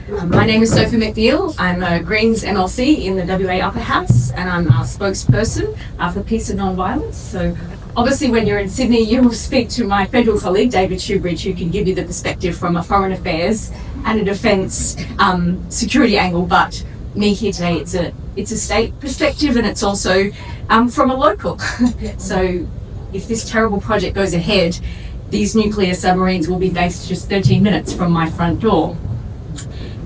My name is Sophie McNeill. I'm a Greens MLC in the WA Upper House, and I'm our spokesperson for peace and non-violence. So obviously when you're in Sydney, you will speak to my federal colleague, David Shoebridge, who can give you the perspective from a foreign affairs and a defence security angle. But me here today, it's a state perspective, and it's also from a local. So if this terrible project goes ahead, these nuclear submarines will be based just 13 minutes from my front door.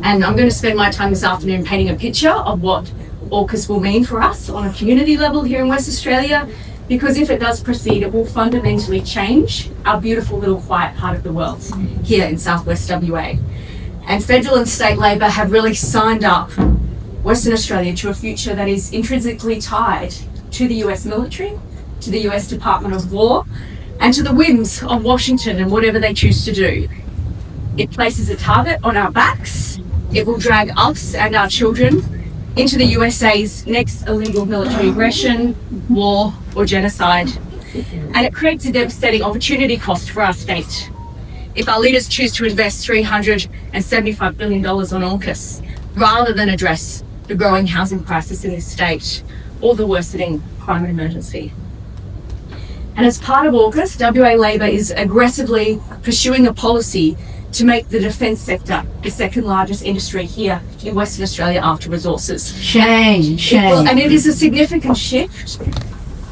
And I'm going to spend my time this afternoon painting a picture of what AUKUS will mean for us on a community level here in West Australia, because if it does proceed, it will fundamentally change our beautiful little quiet part of the world here in southwest WA. And federal and state Labor have really signed up Western Australia to a future that is intrinsically tied to the US military, to the US Department of War, and to the whims of Washington and whatever they choose to do. It places a target on our backs. It will drag us and our children into the USA's next illegal military aggression, war, or genocide. And it creates a devastating opportunity cost for our state. If our leaders choose to invest $375 billion on AUKUS, rather than address the growing housing crisis in this state, or the worsening climate emergency. And as part of AUKUS, WA Labor is aggressively pursuing a policy to make the defence sector the second largest industry here in Western Australia after resources. Shame. Well, and it is a significant shift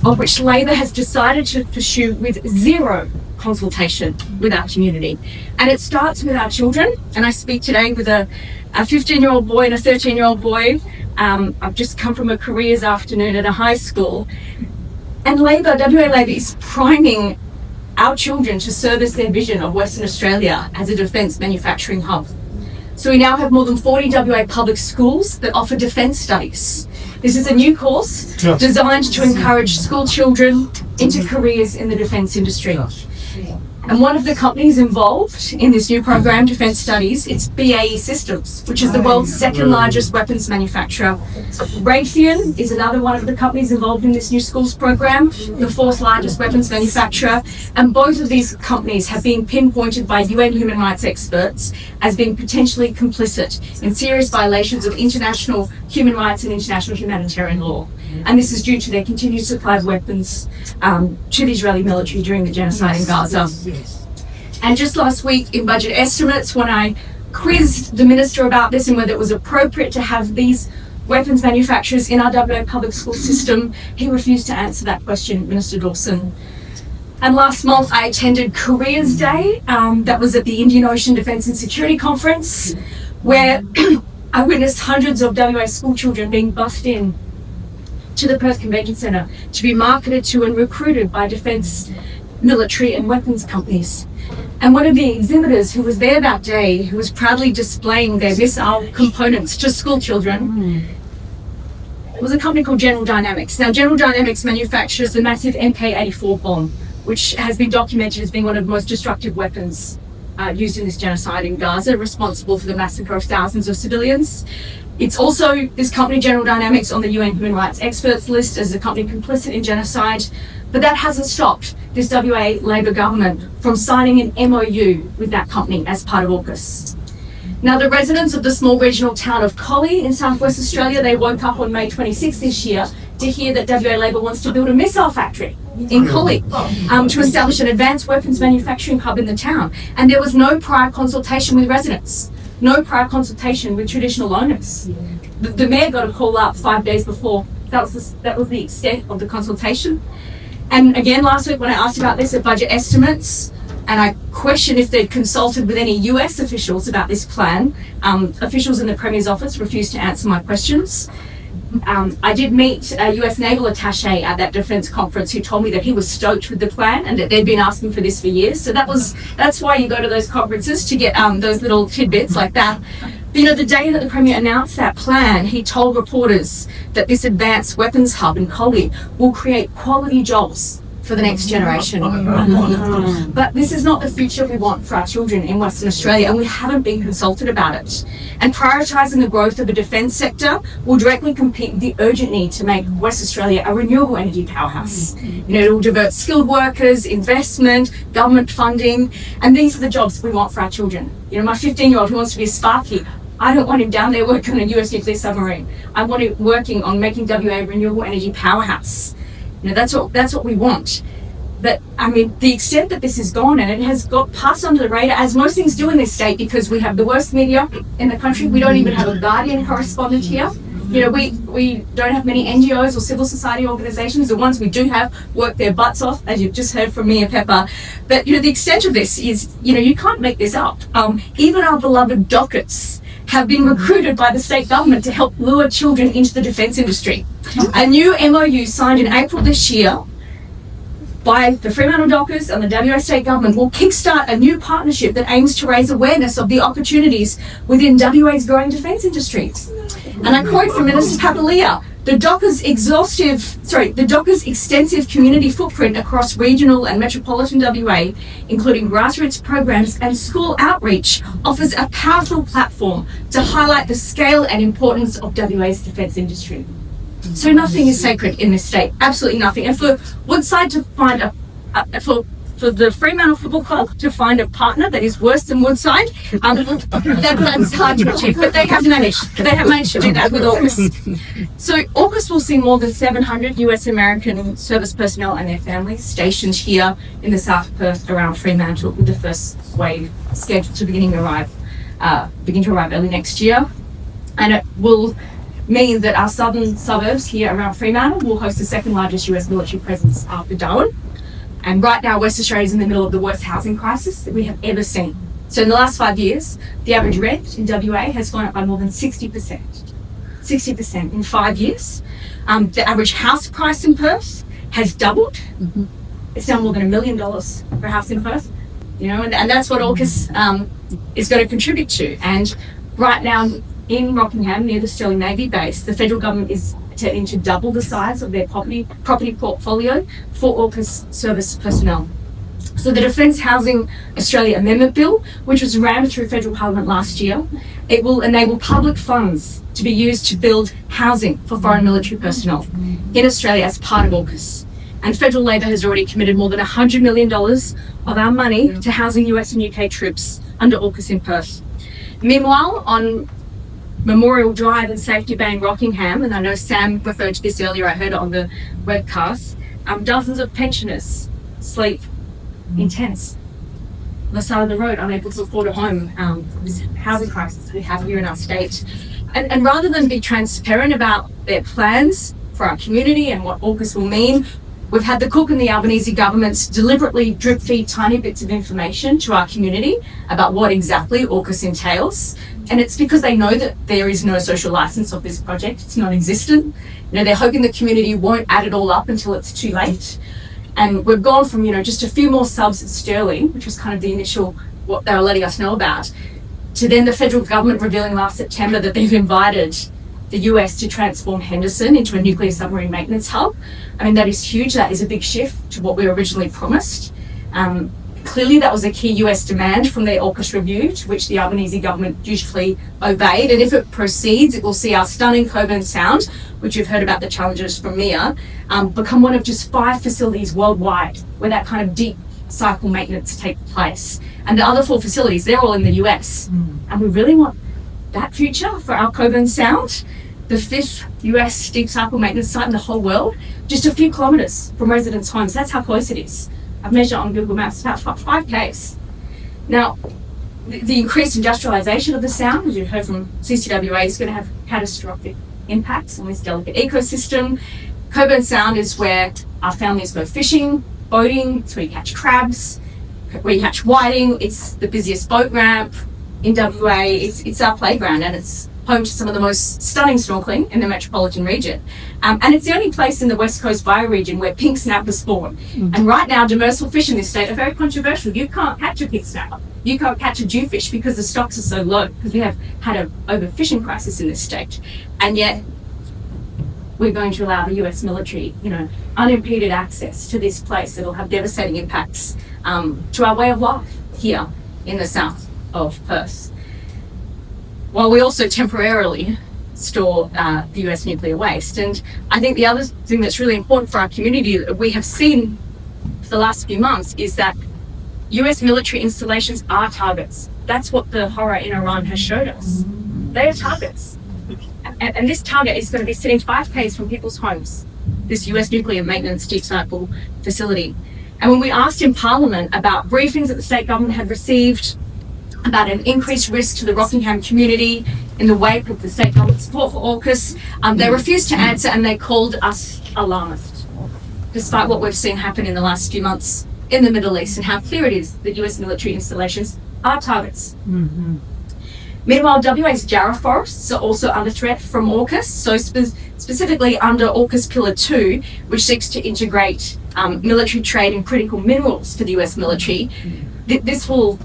of which Labor has decided to pursue with zero consultation with our community. And it starts with our children. And I speak today with a 15-year-old boy and a 13-year-old boy. I've just come from a careers afternoon at a high school. And WA Labor is priming our children to service their vision of Western Australia as a defence manufacturing hub. So we now have more than 40 WA public schools that offer defence studies. This is a new course designed to encourage school children into careers in the defence industry. And one of the companies involved in this new program, Defence Studies, it's BAE Systems, which is the world's second largest weapons manufacturer. Raytheon is another one of the companies involved in this new schools program, the fourth largest weapons manufacturer. And both of these companies have been pinpointed by UN human rights experts as being potentially complicit in serious violations of international human rights and international humanitarian law. And this is due to their continued supply of weapons to the Israeli military during the genocide in Gaza. And just last week in budget estimates, when I quizzed the minister about this and whether it was appropriate to have these weapons manufacturers in our WA public school system, he refused to answer that question, Minister Dawson. And last month I attended Careers Day, that was at the Indian Ocean Defence and Security Conference, where I witnessed hundreds of WA school children being bussed in to the Perth Convention Centre to be marketed to and recruited by defence, military and weapons companies. And one of the exhibitors who was there that day, who was proudly displaying their missile components to school children, was a company called General Dynamics. Now, General Dynamics manufactures the massive MK-84 bomb, which has been documented as being one of the most destructive weapons used in this genocide in Gaza, responsible for the massacre of thousands of civilians. It's also, this company, General Dynamics, on the UN Human Rights Experts list as a company complicit in genocide. But that hasn't stopped this WA Labor government from signing an MOU with that company as part of AUKUS. Now, the residents of the small regional town of Collie in southwest Australia, they woke up on May 26 this year to hear that WA Labor wants to build a missile factory in Collie to establish an advanced weapons manufacturing hub in the town. And there was no prior consultation with residents, no prior consultation with traditional owners. The mayor got a call up 5 days before. That was the extent of the consultation. And again, last week when I asked about this at budget estimates, and I questioned if they'd consulted with any US officials about this plan, officials in the Premier's office refused to answer my questions. I did meet a US naval attaché at that defence conference who told me that he was stoked with the plan and that they'd been asking for this for years. So that's why you go to those conferences, to get those little tidbits like that. But, you know, the day that the Premier announced that plan, he told reporters that this advanced weapons hub in Collie will create quality jobs for the next generation. But this is not the future we want for our children in Western Australia, and we haven't been consulted about it. And prioritising the growth of the defence sector will directly compete with the urgent need to make West Australia a renewable energy powerhouse. You know, it will divert skilled workers, investment, government funding, and these are the jobs we want for our children. You know, my 15-year-old who wants to be a Sparky I don't want him down there working on a US nuclear submarine. I want him working on making WA a renewable energy powerhouse. That's what we want. But I mean, the extent that this has gone, and it has got passed under the radar, as most things do in this state, because we have the worst media in the country. We don't even have a Guardian correspondent here. We don't have many NGOs or civil society organisations. The ones we do have work their butts off, as you've just heard from me and Pepper. But the extent of this is, you can't make this up. Even our beloved AUKUS have been recruited by the state government to help lure children into the defence industry. A new MOU signed in April this year by the Fremantle AUKUS and the WA state government will kickstart a new partnership that aims to raise awareness of the opportunities within WA's growing defence industries. And I quote from Minister Papalia, the AUKUS extensive community footprint across regional and metropolitan WA, including grassroots programs and school outreach, offers a powerful platform to highlight the scale and importance of WA's defence industry. So nothing is sacred in this state, absolutely nothing. And for Woodside to find for the Fremantle Football Club to find a partner that is worse than Woodside, that's hard to achieve, but they have managed to do that with AUKUS. So AUKUS will see more than 700 US American service personnel and their families stationed here in the South Perth around Fremantle, with the first wave scheduled to begin to arrive early next year. And it will mean that our southern suburbs here around Fremantle will host the second largest US military presence after Darwin. And right now, West Australia is in the middle of the worst housing crisis that we have ever seen. So in the last 5 years, the average rent in WA has gone up by more than 60%. 60% in 5 years. The average house price in Perth has doubled. Mm-hmm. It's now more than $1 million for a house in Perth. And that's what AUKUS is going to contribute to. And right now, in Rockingham, near the Stirling Navy base, the federal government is intending to double the size of their property portfolio for AUKUS service personnel. So the Defence Housing Australia Amendment Bill, which was rammed through federal parliament last year, it will enable public funds to be used to build housing for foreign military personnel in Australia as part of AUKUS. And federal Labor has already committed more than $100 million of our money to housing US and UK troops under AUKUS in Perth. Meanwhile, on Memorial Drive and Safety Bay in Rockingham, and I know Sam referred to this earlier, I heard it on the webcast, dozens of pensioners sleep in tents on the side of the road, unable to afford a home. This housing crisis we have here in our state. And rather than be transparent about their plans for our community and what AUKUS will mean, we've had the Cook and the Albanese governments deliberately drip feed tiny bits of information to our community about what exactly AUKUS entails. And it's because they know that there is no social license of this project. It's non-existent. They're hoping the community won't add it all up until it's too late. And we've gone from, just a few more subs at Stirling, which was kind of the initial, what they were letting us know about, to then the federal government revealing last September that they've invited the US to transform Henderson into a nuclear submarine maintenance hub. I mean, that is huge. That is a big shift to what we originally promised. Clearly, that was a key US demand from their AUKUS review, to which the Albanese government dutifully obeyed. And if it proceeds, it will see our stunning Coburn Sound, which you've heard about the challenges from Mia, become one of just 5 facilities worldwide where that kind of deep cycle maintenance takes place. And the other 4 facilities, they're all in the US. And we really want that future for our Coburn Sound, the 5th US deep cycle maintenance site in the whole world, just a few kilometres from residents' homes. That's how close it is. I've measured on Google Maps about 5 k's. Now, the increased industrialisation of the Sound, as you heard from CCWA, is going to have catastrophic impacts on this delicate ecosystem. Coburn Sound is where our families go fishing, boating. It's where you catch crabs, where you catch whiting. It's the busiest boat ramp in WA. It's our playground, and it's home to some of the most stunning snorkeling in the metropolitan region. And it's the only place in the West Coast bioregion where pink snapper spawn. And right now, demersal fish in this state are very controversial. You can't catch a pink snapper. You can't catch a jewfish because the stocks are so low, because we have had an overfishing crisis in this state. And yet, we're going to allow the US military, unimpeded access to this place that will have devastating impacts to our way of life here in the south of Perth. While we also temporarily store the US nuclear waste. And I think the other thing that's really important for our community that we have seen for the last few months is that US military installations are targets. That's what the horror in Iran has showed us. They are targets. And this target is going to be sitting 5 k's from people's homes, this US nuclear maintenance deep cycle facility. And when we asked in Parliament about briefings that the state government had received about an increased risk to the Rockingham community in the wake of the state government support for AUKUS, they refused to answer, and they called us alarmist, despite what we've seen happen in the last few months in the Middle East and how clear it is that US military installations are targets. Meanwhile, WA's Jarrah forests are also under threat from AUKUS, so specifically under AUKUS Pillar 2, which seeks to integrate military trade in critical minerals for the US military. This will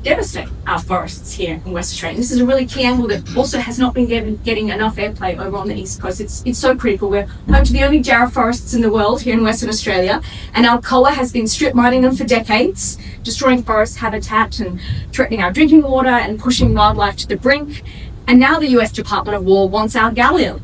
devastate our forests here in West Australia. This is a really key angle that also has not been getting enough airplay over on the East Coast. It's so critical. We're home to the only Jarrah forests in the world here in Western Australia, and Alcoa has been strip mining them for decades, destroying forest habitat and threatening our drinking water and pushing wildlife to the brink. And now the US Department of War wants our gallium,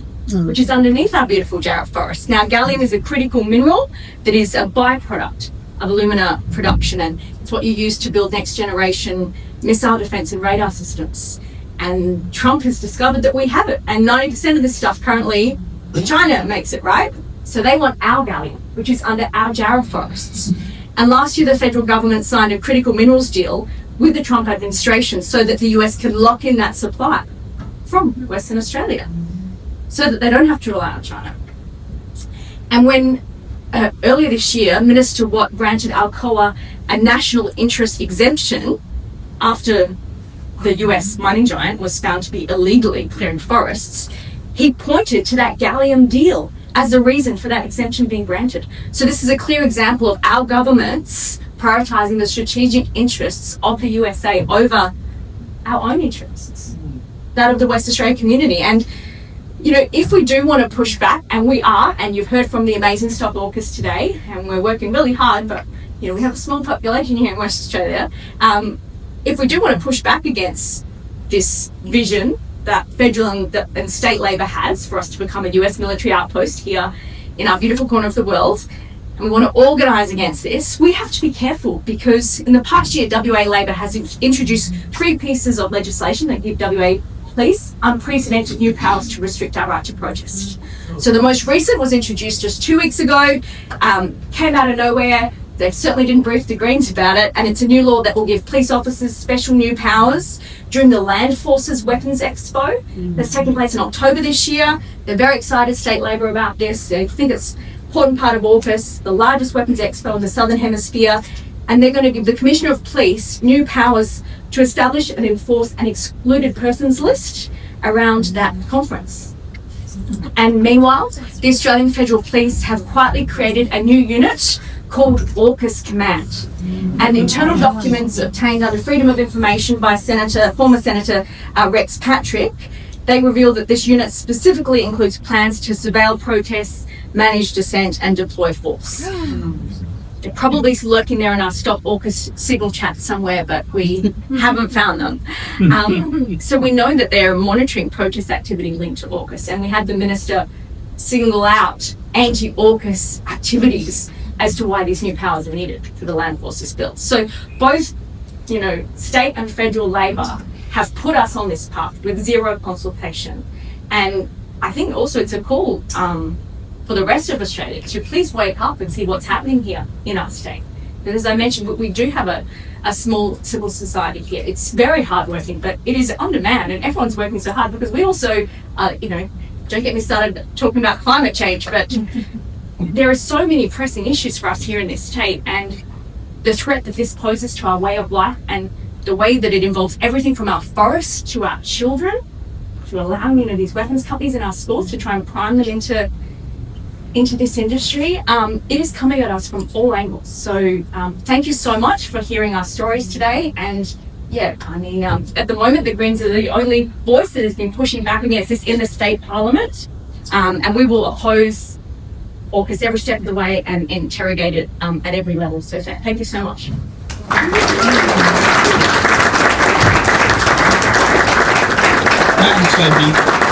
which is underneath our beautiful Jarrah forest. Now, gallium is a critical mineral that is a byproduct of alumina production, and it's what you use to build next generation missile defense and radar systems. And Trump has discovered that we have it, and 90% of this stuff currently China makes it, right? So they want our gallium, which is under our Jarrah forests. And last year the federal government signed a critical minerals deal with the Trump administration so that the US can lock in that supply from Western Australia, so that they don't have to rely on China. And when earlier this year, Minister Watt granted Alcoa a national interest exemption after the US mining giant was found to be illegally clearing forests, he pointed to that gallium deal as the reason for that exemption being granted. So this is a clear example of our governments prioritising the strategic interests of the USA over our own interests, that of the West Australian community. And you know, if we do want to push back, and we are, and you've heard from the amazing Stop AUKUS today, and we're working really hard, but you know, we have a small population here in West Australia. If we do want to push back against this vision that federal and state Labor has for us to become a US military outpost here in our beautiful corner of the world, and we want to organise against this, we have to be careful, because in the past year, WA Labor has introduced 3 pieces of legislation that give WA Police unprecedented new powers to restrict our right to protest. So the most recent was introduced just 2 weeks ago, came out of nowhere. They certainly didn't brief the Greens about it, and it's a new law that will give police officers special new powers during the Land Forces Weapons Expo that's taking place in October this year. They're very excited, State Labor, about this. They think it's an important part of AUKUS, the largest weapons expo in the Southern Hemisphere, and they're going to give the Commissioner of Police new powers to establish and enforce an excluded persons list around that conference. And meanwhile, the Australian Federal Police have quietly created a new unit called AUKUS Command. And the internal documents obtained under Freedom of Information by former Senator Rex Patrick, they reveal that this unit specifically includes plans to surveil protests, manage dissent, and deploy force. They're probably lurking there in our Stop AUKUS signal chat somewhere, but we haven't found them. So we know that they're monitoring protest activity linked to AUKUS, and we had the Minister single out anti-AUKUS activities as to why these new powers are needed for the Land Forces Bill. So both, you know, state and federal Labor have put us on this path with zero consultation. And I think also it's a call for the rest of Australia to please wake up and see what's happening here in our state. But as I mentioned, we do have a small civil society here. It's very hardworking, but it is on demand, and everyone's working so hard because we also, you know, don't get me started talking about climate change, but there are so many pressing issues for us here in this state, and the threat that this poses to our way of life and the way that it involves everything from our forests to our children, to allowing, you know, these weapons companies in our schools to try and prime them into this industry, it is coming at us from all angles. So thank you so much for hearing our stories today. And yeah, I mean, at the moment, the Greens are the only voice that has been pushing back against this in the state parliament. And we will oppose AUKUS every step of the way and interrogate it at every level. So thank you so much. Thank you, Sophie.